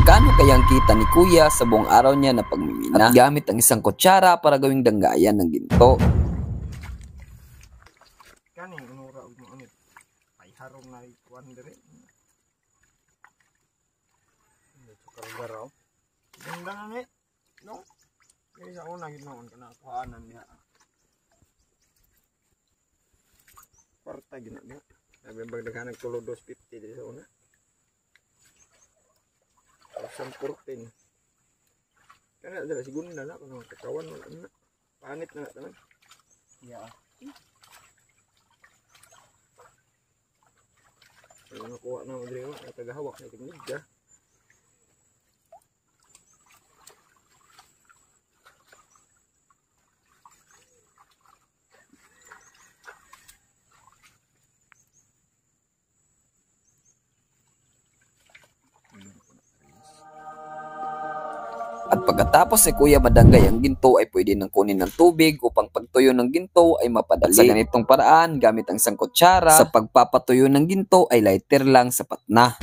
Magkano kaya ang kita ni Kuya sa buong araw niya na pagmimina? At gamit ang isang kutsara para gawing danggayan ng ginto. Kaning unura ug mo anit. Ay harong na ikuan dire. Kargaraw. Ganda na ni. No? Kaya sa una ginoon kana kuhanan niya. Kwarta gina niya. Sabi bagdagan ng tulo 250 di sa una. Isang 14. Kana dala segunda na kuno katawan wala na. Panit na tanan. Yeah. Ano nakuha na mo dire wa tagahawak na tingidya. At pagkatapos si Kuya madanggay ang ginto ay pwede nang kunin ng tubig upang pagtuyo ng ginto ay mapadali. Sa ganitong paraan, gamit ang isang kutsara, sa pagpapatuyo ng ginto ay lighter lang sapat na.